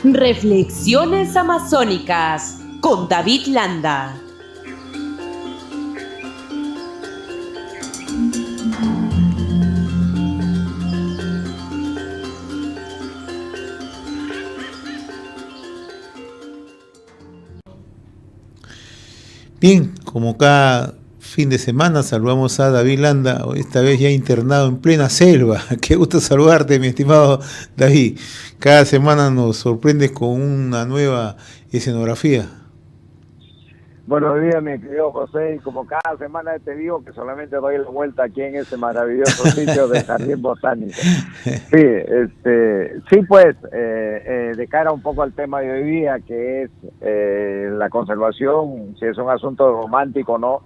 Reflexiones amazónicas con David Landa. Bien, como cada fin de semana saludamos a David Landa, esta vez ya internado en plena selva. Qué gusto saludarte, mi estimado David. Cada semana nos sorprendes con una nueva escenografía. Buenos días, mi querido José, y como cada semana te digo que solamente doy la vuelta aquí en ese maravilloso sitio del Jardín Botánico. Sí, sí, pues, de cara un poco al tema de hoy día, que es la conservación, si es un asunto romántico o no,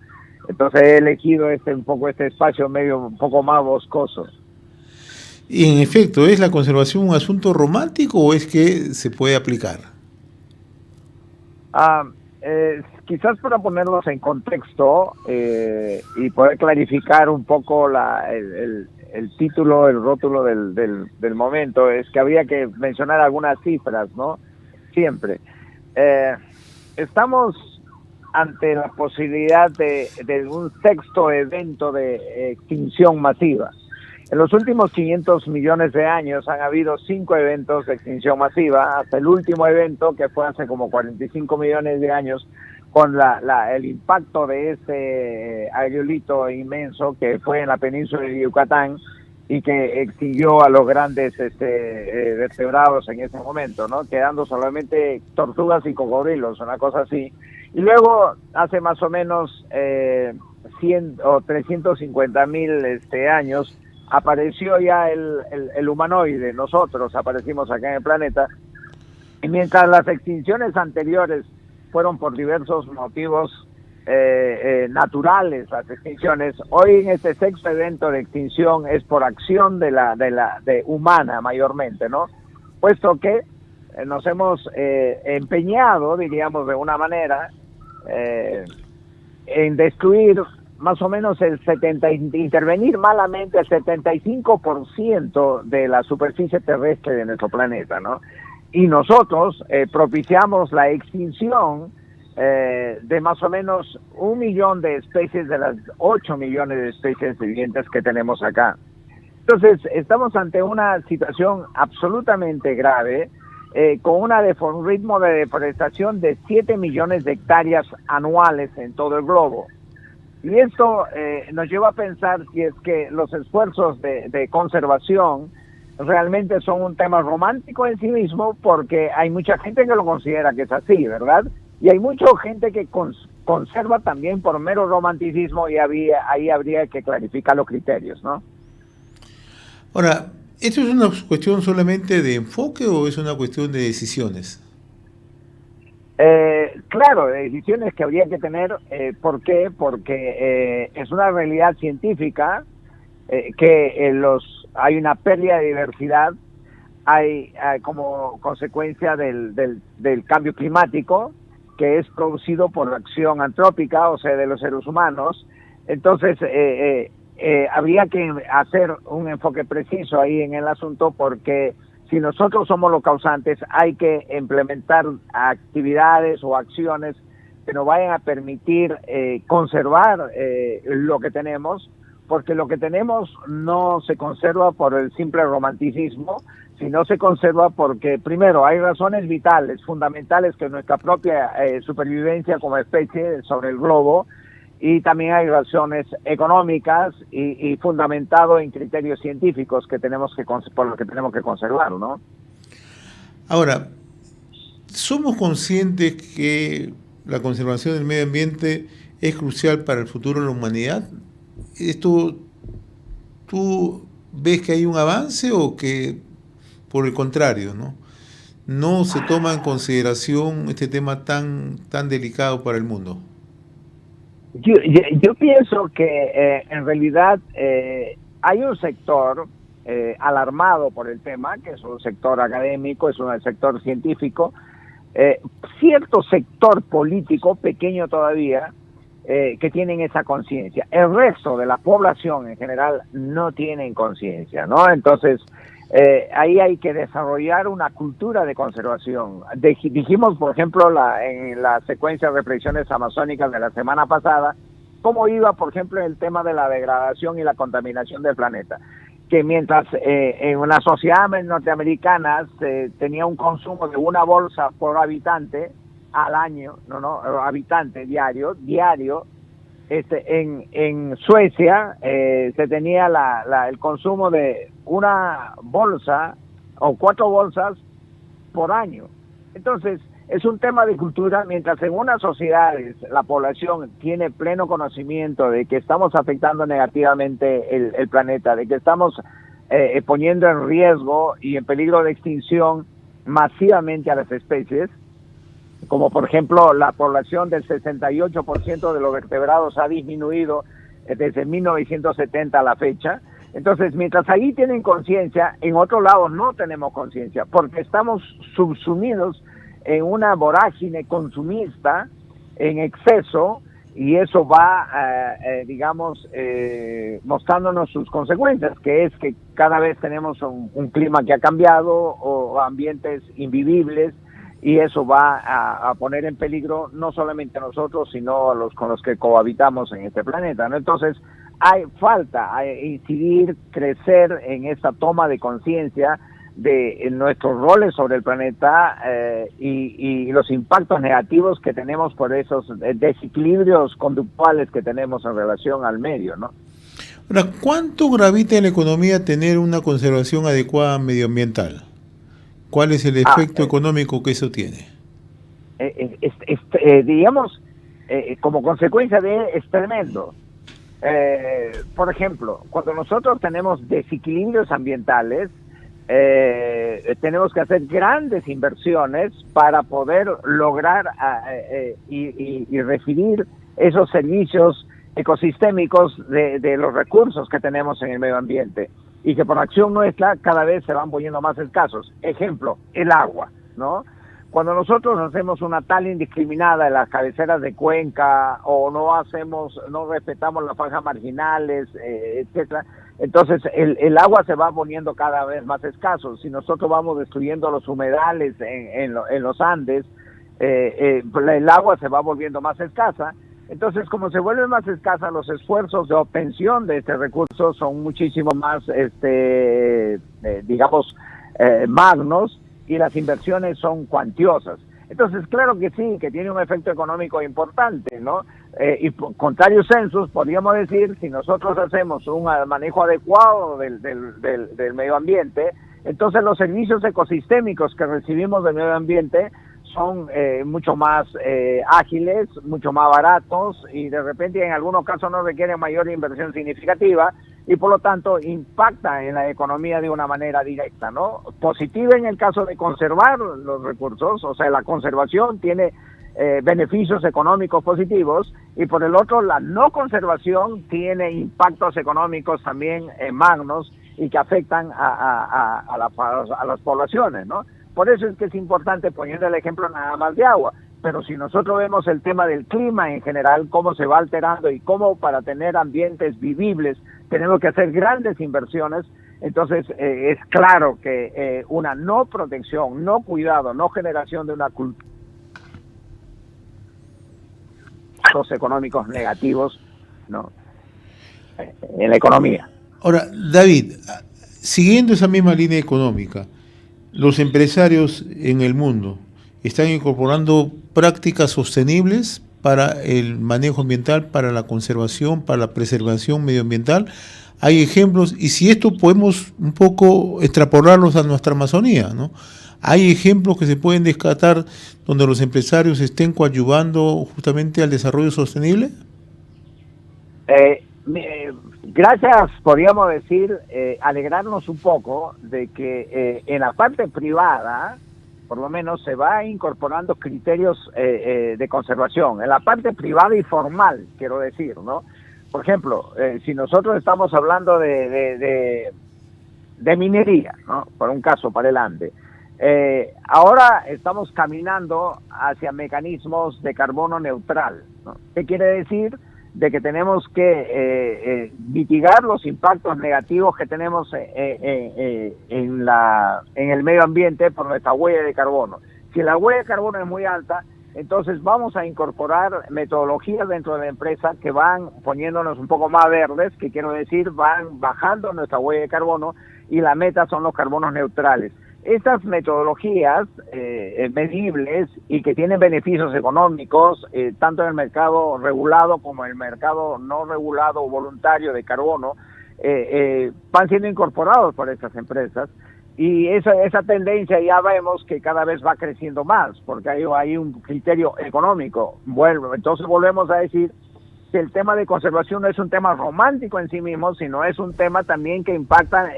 entonces he elegido este espacio medio un poco más boscoso. Y en efecto, ¿es la conservación un asunto romántico o es que se puede aplicar? Quizás para ponerlos en contexto y poder clarificar un poco el título, el rótulo del momento, es que habría que mencionar algunas cifras, ¿no? Siempre. Estamos ante la posibilidad de un sexto evento de extinción masiva. En los últimos 500 millones de años han habido 5 eventos de extinción masiva, hasta el último evento, que fue hace como 45 millones de años, con el impacto de ese aerolito inmenso que fue en la península de Yucatán y que extinguió a los grandes vertebrados en ese momento, ¿no? Quedando solamente tortugas y cocodrilos, una cosa así. Y luego, hace más o menos 100 o 350.000 años, apareció ya el humanoide, nosotros aparecimos acá en el planeta, y mientras las extinciones anteriores fueron por diversos motivos naturales, las extinciones, hoy en este sexto evento de extinción es por acción de humana mayormente, ¿no? Puesto que nos hemos empeñado, diríamos de una manera, en destruir más o menos intervenir malamente el 75% de la superficie terrestre de nuestro planeta, ¿no? Y nosotros propiciamos la extinción de más o menos 1 millón de especies de las 8 millones de especies vivientes que tenemos acá. Entonces, estamos ante una situación absolutamente grave, con un ritmo de deforestación de 7 millones de hectáreas anuales en todo el globo. Y esto nos lleva a pensar si es que los esfuerzos de conservación realmente son un tema romántico en sí mismo, porque hay mucha gente que lo considera que es así, ¿verdad? Y hay mucha gente que conserva también por mero romanticismo, y ahí habría que clarificar los criterios, ¿no? Ahora, ¿esto es una cuestión solamente de enfoque o es una cuestión de decisiones? Claro, decisiones que habría que tener. ¿Por qué? Porque es una realidad científica que hay una pérdida de diversidad, hay como consecuencia del cambio climático, que es producido por la acción antrópica, o sea, de los seres humanos. Entonces, habría que hacer un enfoque preciso ahí en el asunto, porque si nosotros somos los causantes, hay que implementar actividades o acciones que nos vayan a permitir conservar lo que tenemos, porque lo que tenemos no se conserva por el simple romanticismo, sino se conserva porque, primero, hay razones vitales, fundamentales, que nuestra propia supervivencia como especie sobre el globo, y también hay razones económicas y fundamentado en criterios científicos que por los que tenemos que conservarlo, ¿no? Ahora, ¿somos conscientes que la conservación del medio ambiente es crucial para el futuro de la humanidad? ¿Tú ves que hay un avance o que, por el contrario, no se toma en consideración este tema tan delicado para el mundo? Yo pienso que en realidad hay un sector alarmado por el tema, que es un sector académico, es un sector científico, cierto sector político, pequeño todavía, que tienen esa conciencia. El resto de la población en general no tienen conciencia, ¿no? Entonces, ahí hay que desarrollar una cultura de conservación. Dijimos, por ejemplo, en la secuencia de reflexiones amazónicas de la semana pasada, cómo iba, por ejemplo, el tema de la degradación y la contaminación del planeta. Que mientras en las sociedades norteamericanas tenía un consumo de una bolsa por habitante al año, habitante diario, en Suecia se tenía el consumo de una bolsa o 4 bolsas por año. Entonces, es un tema de cultura. Mientras en unas sociedades la población tiene pleno conocimiento de que estamos afectando negativamente el planeta, de que estamos poniendo en riesgo y en peligro de extinción masivamente a las especies, como por ejemplo la población del 68% de los vertebrados ha disminuido desde 1970 a la fecha. Entonces, mientras ahí tienen conciencia, en otro lado no tenemos conciencia, porque estamos subsumidos en una vorágine consumista en exceso, y eso va, mostrándonos sus consecuencias, que es que cada vez tenemos un clima que ha cambiado o ambientes invivibles, y eso va a poner en peligro no solamente a nosotros, sino a los con los que cohabitamos en este planeta, ¿no? Entonces, hay incidir, crecer en esa toma de conciencia de nuestros roles sobre el planeta y los impactos negativos que tenemos por esos desequilibrios conductuales que tenemos en relación al medio, ¿no? Ahora, ¿cuánto gravita en la economía tener una conservación adecuada medioambiental? ¿Cuál es el efecto económico que eso tiene? Como consecuencia es tremendo. Por ejemplo, cuando nosotros tenemos desequilibrios ambientales, tenemos que hacer grandes inversiones para poder lograr y recibir esos servicios ecosistémicos de los recursos que tenemos en el medio ambiente, y que por acción nuestra cada vez se van poniendo más escasos. Ejemplo, el agua, ¿no? Cuando nosotros hacemos una tala indiscriminada en las cabeceras de cuenca, o no respetamos las franjas marginales, etcétera, entonces el agua se va poniendo cada vez más escaso. Si nosotros vamos destruyendo los humedales en los Andes, el agua se va volviendo más escasa. Entonces, como se vuelve más escasa, los esfuerzos de obtención de este recurso son muchísimo más, magnos, y las inversiones son cuantiosas. Entonces, claro que sí, que tiene un efecto económico importante, ¿no? Y contrarios censos, podríamos decir, si nosotros hacemos un manejo adecuado del medio ambiente, entonces los servicios ecosistémicos que recibimos del medio ambiente son mucho más ágiles, mucho más baratos, y de repente en algunos casos no requieren mayor inversión significativa, y por lo tanto impacta en la economía de una manera directa, ¿no? Positiva en el caso de conservar los recursos, o sea, la conservación tiene beneficios económicos positivos, y por el otro, la no conservación tiene impactos económicos también magnos, y que afectan a las poblaciones, ¿no? Por eso es que es importante, poniendo el ejemplo nada más de agua, pero si nosotros vemos el tema del clima en general, cómo se va alterando y cómo para tener ambientes vivibles tenemos que hacer grandes inversiones, entonces es claro que una no protección, no cuidado, no generación de una cultura económicos negativos, ¿no? En la economía. Ahora, David, siguiendo esa misma línea económica, los empresarios en el mundo están incorporando prácticas sostenibles para el manejo ambiental, para la conservación, para la preservación medioambiental. Hay ejemplos, y si esto podemos un poco extrapolarlos a nuestra Amazonía, ¿no? Hay ejemplos que se pueden descartar donde los empresarios estén coadyuvando justamente al desarrollo sostenible. Gracias, podríamos decir, alegrarnos un poco de que en la parte privada, por lo menos, se va incorporando criterios de conservación, en la parte privada y formal, quiero decir, ¿no? Por ejemplo, si nosotros estamos hablando de minería, ¿no? Por un caso, para el Ande, ahora estamos caminando hacia mecanismos de carbono neutral, ¿no? ¿Qué quiere decir? de que tenemos que mitigar los impactos negativos que tenemos en el medio ambiente por nuestra huella de carbono. Si la huella de carbono es muy alta, entonces vamos a incorporar metodologías dentro de la empresa que van poniéndonos un poco más verdes, que quiero decir, van bajando nuestra huella de carbono, y la meta son los carbonos neutrales. Estas metodologías medibles y que tienen beneficios económicos, tanto en el mercado regulado como en el mercado no regulado o voluntario de carbono, van siendo incorporados por estas empresas, y esa tendencia ya vemos que cada vez va creciendo más, porque hay un criterio económico. Bueno, entonces volvemos a decir que el tema de conservación no es un tema romántico en sí mismo, sino es un tema también que impacta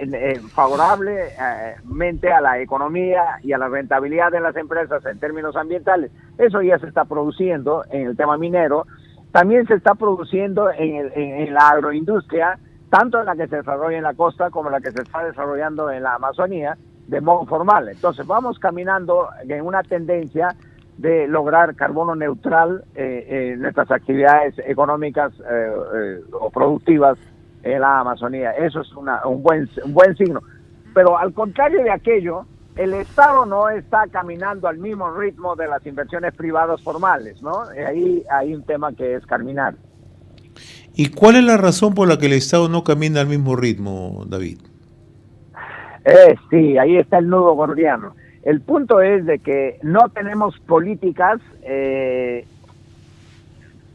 favorablemente a la economía y a la rentabilidad de las empresas en términos ambientales. Eso ya se está produciendo en el tema minero, también se está produciendo en la agroindustria, tanto en la que se desarrolla en la costa como en la que se está desarrollando en la Amazonía, de modo formal. Entonces vamos caminando en una tendencia de lograr carbono neutral en nuestras actividades económicas o productivas en la Amazonía. Eso es un buen signo. Pero al contrario de aquello, el Estado no está caminando al mismo ritmo de las inversiones privadas formales, ¿no? Ahí hay un tema que es caminar. ¿Y cuál es la razón por la que el Estado no camina al mismo ritmo, David? Sí, ahí está el nudo gordiano. El punto es de que no tenemos políticas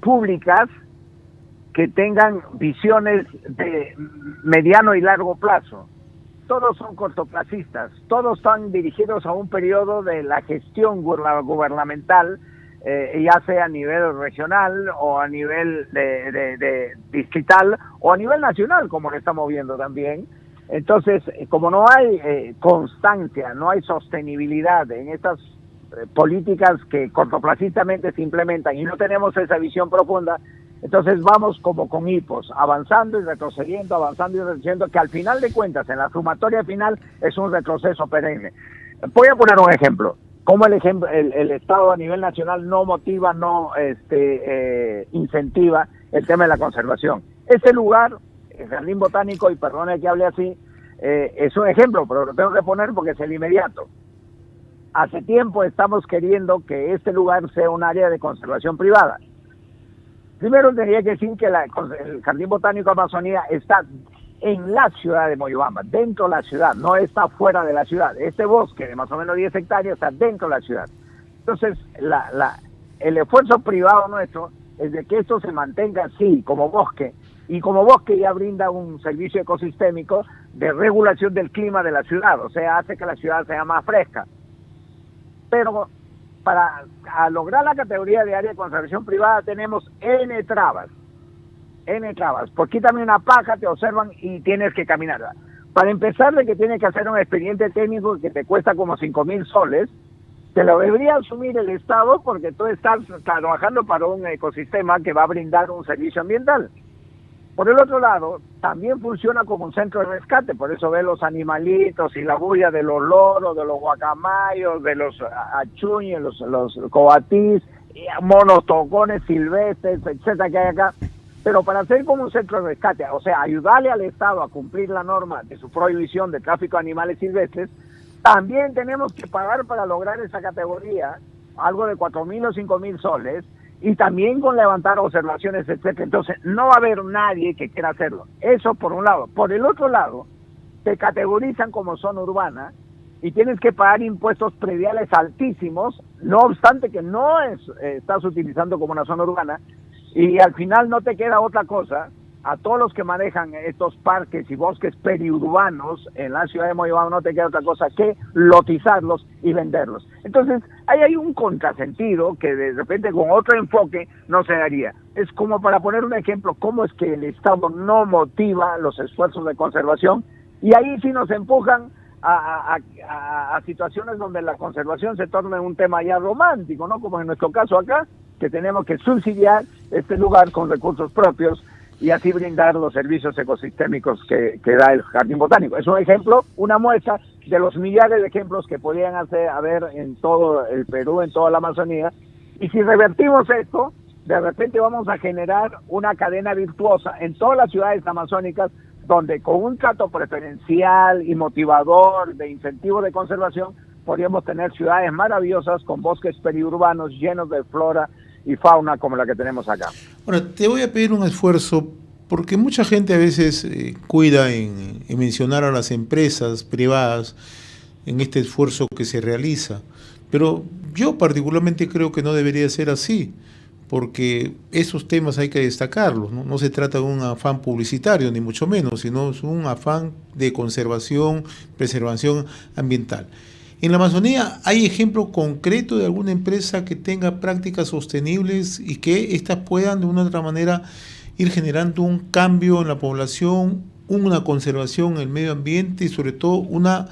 públicas que tengan visiones de mediano y largo plazo. Todos son cortoplacistas, todos están dirigidos a un periodo de la gestión gubernamental, ya sea a nivel regional o a nivel de distrital o a nivel nacional, como lo estamos viendo también. Entonces, como no hay constancia, no hay sostenibilidad en estas políticas que cortoplacistamente se implementan y no tenemos esa visión profunda, entonces vamos como con hipos, avanzando y retrocediendo, que al final de cuentas, en la sumatoria final, es un retroceso perenne. Voy a poner un ejemplo. Como el Estado a nivel nacional no motiva, no incentiva el tema de la conservación. Este lugar, el Jardín Botánico, y perdone que hable así, es un ejemplo, pero lo tengo que poner porque es el inmediato. Hace tiempo estamos queriendo que este lugar sea un área de conservación privada. Primero tendría que decir que el Jardín Botánico Amazonía está en la ciudad de Moyobamba, dentro de la ciudad, no está fuera de la ciudad. Este bosque de más o menos 10 hectáreas está dentro de la ciudad. Entonces, el esfuerzo privado nuestro es de que esto se mantenga así, como bosque, y como bosque ya brinda un servicio ecosistémico de regulación del clima de la ciudad, o sea, hace que la ciudad sea más fresca. Pero para lograr la categoría de área de conservación privada tenemos N trabas. Por quítame una paja, te observan y tienes que caminar. Para empezar, de que tienes que hacer un expediente técnico que te cuesta como 5,000 soles, te lo debería asumir el Estado porque tú estás trabajando para un ecosistema que va a brindar un servicio ambiental. Por el otro lado, también funciona como un centro de rescate, por eso ves los animalitos y la bulla de los loros, de los guacamayos, de los achuñes, los coatís, monos tocones silvestres, etcétera, que hay acá. Pero para ser como un centro de rescate, o sea, ayudarle al Estado a cumplir la norma de su prohibición de tráfico de animales silvestres, también tenemos que pagar para lograr esa categoría, algo de 4,000 o 5,000 soles, y también con levantar observaciones, etcétera. Entonces, no va a haber nadie que quiera hacerlo. Eso por un lado. Por el otro lado, te categorizan como zona urbana y tienes que pagar impuestos prediales altísimos, no obstante que no estás utilizando como una zona urbana, y al final no te queda otra cosa. A todos los que manejan estos parques y bosques periurbanos en la ciudad de Moyobamba no te queda otra cosa que lotizarlos y venderlos. Entonces, ahí hay un contrasentido que de repente con otro enfoque no se daría. Es como para poner un ejemplo, cómo es que el Estado no motiva los esfuerzos de conservación, y ahí sí nos empujan a situaciones donde la conservación se torna un tema ya romántico, ¿no? Como en nuestro caso acá, que tenemos que subsidiar este lugar con recursos propios y así brindar los servicios ecosistémicos que da el Jardín Botánico. Es un ejemplo, una muestra de los millares de ejemplos que podrían haber en todo el Perú, en toda la Amazonía. Y si revertimos esto, de repente vamos a generar una cadena virtuosa en todas las ciudades amazónicas, donde con un trato preferencial y motivador de incentivo de conservación podríamos tener ciudades maravillosas con bosques periurbanos llenos de flora y fauna como la que tenemos acá. Ahora, te voy a pedir un esfuerzo, porque mucha gente a veces cuida en mencionar a las empresas privadas en este esfuerzo que se realiza, pero yo particularmente creo que no debería ser así, porque esos temas hay que destacarlos, ¿no? No se trata de un afán publicitario, ni mucho menos, sino es un afán de conservación, preservación ambiental. En la Amazonía, ¿hay ejemplo concreto de alguna empresa que tenga prácticas sostenibles y que éstas puedan de una u otra manera ir generando un cambio en la población, una conservación en el medio ambiente y sobre todo una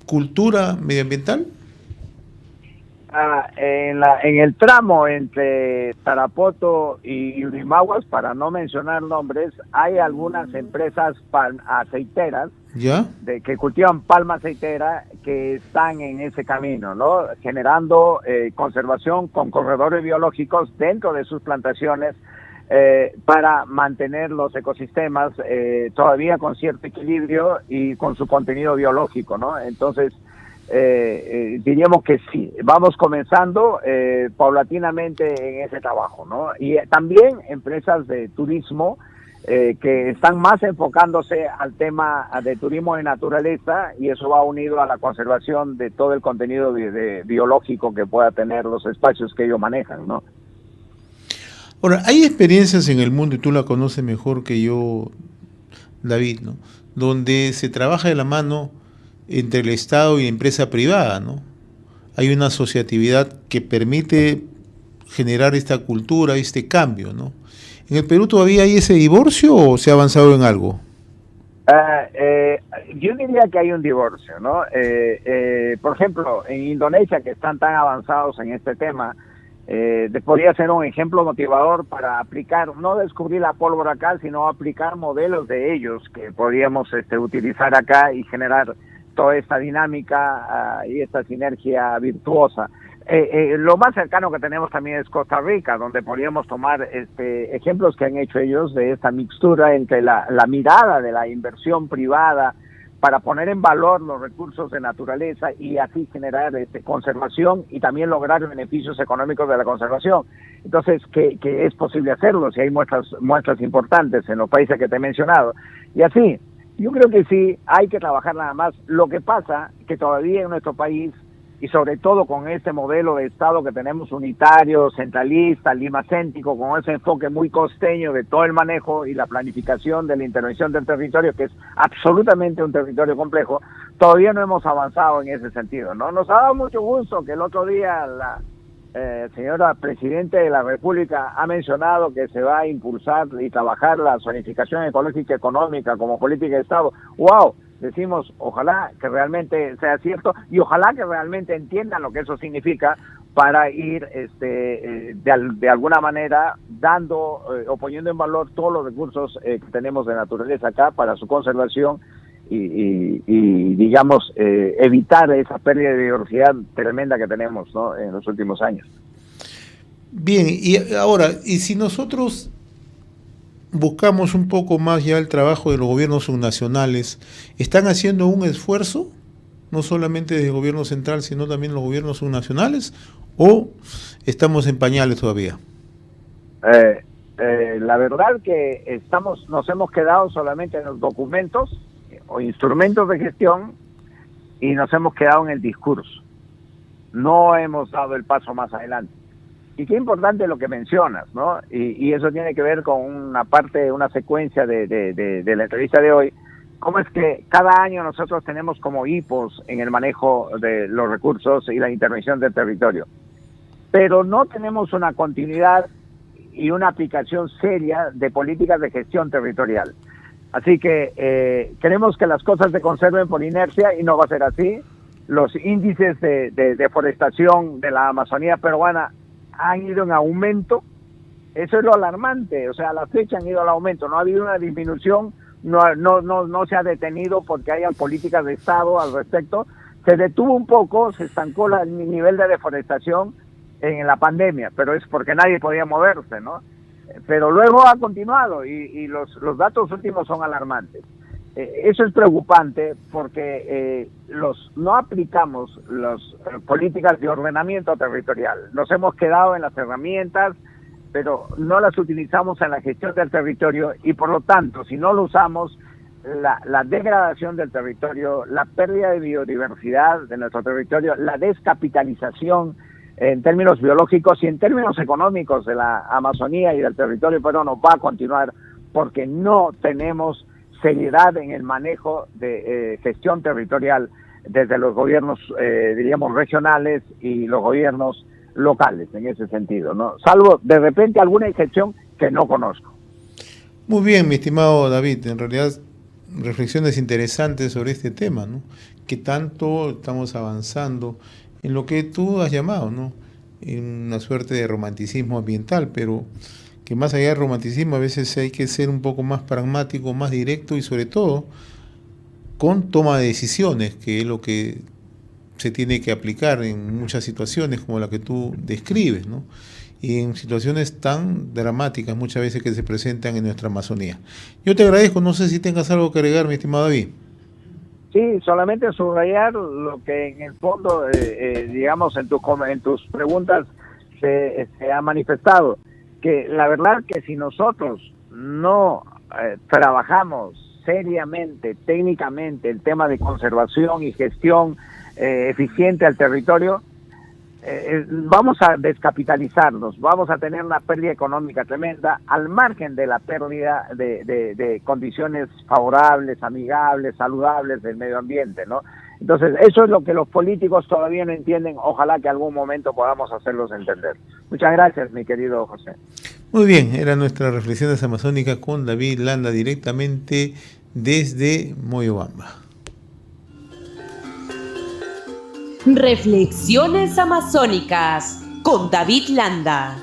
cultura medioambiental? En el tramo entre Tarapoto y Yurimaguas, para no mencionar nombres, hay algunas empresas aceiteras ¿Ya? que cultivan palma aceitera que están en ese camino, ¿no? Generando conservación con corredores biológicos dentro de sus plantaciones para mantener los ecosistemas todavía con cierto equilibrio y con su contenido biológico, ¿no? Entonces, diríamos que sí, vamos comenzando paulatinamente en ese trabajo, ¿no? Y también empresas de turismo que están más enfocándose al tema de turismo de naturaleza, y eso va unido a la conservación de todo el contenido biológico que pueda tener los espacios que ellos manejan, ¿no? Ahora, hay experiencias en el mundo, y tú la conoces mejor que yo, David, ¿no? Donde se trabaja de la mano entre el Estado y la empresa privada, ¿no? Hay una asociatividad que permite generar esta cultura, este cambio, ¿no? ¿En el Perú todavía hay ese divorcio o se ha avanzado en algo? Yo diría que hay un divorcio, ¿no? Por ejemplo, en Indonesia, que están tan avanzados en este tema, podría ser un ejemplo motivador para aplicar, no descubrir la pólvora acá, sino aplicar modelos de ellos que podríamos utilizar acá y generar toda esta dinámica y esta sinergia virtuosa. Lo más cercano que tenemos también es Costa Rica, donde podríamos tomar ejemplos que han hecho ellos de esta mixtura entre la mirada de la inversión privada para poner en valor los recursos de naturaleza y así generar conservación y también lograr beneficios económicos de la conservación. Entonces, que es posible hacerlo si hay muestras importantes en los países que te he mencionado. Y así, yo creo que sí, hay que trabajar nada más. Lo que pasa que todavía en nuestro país, y sobre todo con este modelo de Estado que tenemos unitario, centralista, limacéntrico, con ese enfoque muy costeño de todo el manejo y la planificación de la intervención del territorio, que es absolutamente un territorio complejo, todavía no hemos avanzado en ese sentido, ¿no? Nos ha dado mucho gusto que el otro día la señora Presidente de la República ha mencionado que se va a impulsar y trabajar la zonificación ecológica económica como política de Estado. ¡Wow! Decimos, ojalá que realmente sea cierto y ojalá que realmente entiendan lo que eso significa para ir de alguna manera dando o poniendo en valor todos los recursos que tenemos de naturaleza acá para su conservación y digamos evitar esa pérdida de biodiversidad tremenda que tenemos, ¿no?, en los últimos años. Bien, y ahora, y si nosotros buscamos un poco más ya el trabajo de los gobiernos subnacionales, ¿están haciendo un esfuerzo, no solamente desde el gobierno central, sino también los gobiernos subnacionales, o estamos en pañales todavía? La verdad que nos hemos quedado solamente en los documentos o instrumentos de gestión y nos hemos quedado en el discurso. No hemos dado el paso más adelante. Y qué importante lo que mencionas, ¿no? Y eso tiene que ver con una secuencia de la entrevista de hoy. Cómo es que cada año nosotros tenemos como hipos en el manejo de los recursos y la intervención del territorio. Pero no tenemos una continuidad y una aplicación seria de políticas de gestión territorial. Así que queremos que las cosas se conserven por inercia y no va a ser así. Los índices de deforestación de la Amazonía peruana han ido en aumento. Eso es lo alarmante, o sea, a la fecha han ido al aumento, no ha habido una disminución, no se ha detenido porque haya políticas de Estado al respecto. Se detuvo un poco, se estancó el nivel de deforestación en la pandemia, pero es porque nadie podía moverse, ¿no? Pero luego ha continuado y los datos últimos son alarmantes. Eso es preocupante porque no aplicamos las políticas de ordenamiento territorial. Nos hemos quedado en las herramientas, pero no las utilizamos en la gestión del territorio y por lo tanto, si no lo usamos, la degradación del territorio, la pérdida de biodiversidad de nuestro territorio, la descapitalización en términos biológicos y en términos económicos de la Amazonía y del territorio peruano va a continuar porque no tenemos seriedad en el manejo de gestión territorial desde los gobiernos, diríamos, regionales y los gobiernos locales en ese sentido, ¿no? Salvo de repente alguna excepción que no conozco. Muy bien, mi estimado David, en realidad reflexiones interesantes sobre este tema, ¿no? Que tanto estamos avanzando en lo que tú has llamado, ¿no? En una suerte de romanticismo ambiental, pero que más allá del romanticismo a veces hay que ser un poco más pragmático, más directo y sobre todo con toma de decisiones, que es lo que se tiene que aplicar en muchas situaciones como la que tú describes, ¿no? Y en situaciones tan dramáticas muchas veces que se presentan en nuestra Amazonía. Yo te agradezco, no sé si tengas algo que agregar, mi estimado David. Sí, solamente subrayar lo que en el fondo, digamos, en tus preguntas se ha manifestado, que la verdad que si nosotros no trabajamos seriamente, técnicamente, el tema de conservación y gestión eficiente al territorio, vamos a descapitalizarnos, vamos a tener una pérdida económica tremenda al margen de la pérdida de condiciones favorables, amigables, saludables del medio ambiente, ¿no? Entonces, eso es lo que los políticos todavía no entienden. Ojalá que algún momento podamos hacerlos entender. Muchas gracias, mi querido José. Muy bien, eran nuestras reflexiones amazónicas con David Landa directamente desde Moyobamba. Reflexiones amazónicas con David Landa.